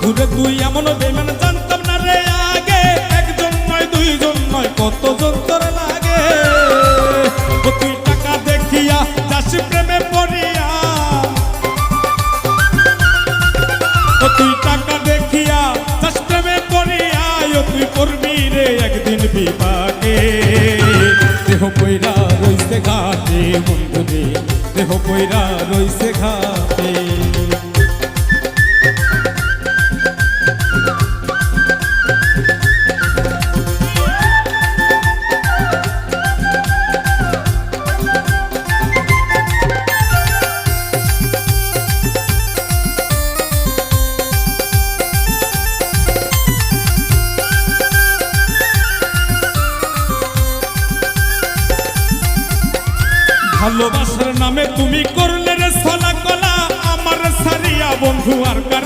বন্ধুরে তুই এমন বেমান জানতাম না রে আগে, একজন নয় দুইজন নয় কতজন তোর লাগে। ও তুই টাকা দেখিয়া যাস প্রেমে পড়িয়া, ও তুই টাকা দেখিয়া যাস প্রেমে পড়িয়া, ও তুই করবি রে একদিন বিপাকে। দেহ পয়রা রইছে ঘাটে বন্ধুরে, দেহ পয়রা রইছে ঘাটে। ভালোবাসার নামে তুমি করলে রে ছলা কলা, আমার সারিয়া বন্ধু আর কারে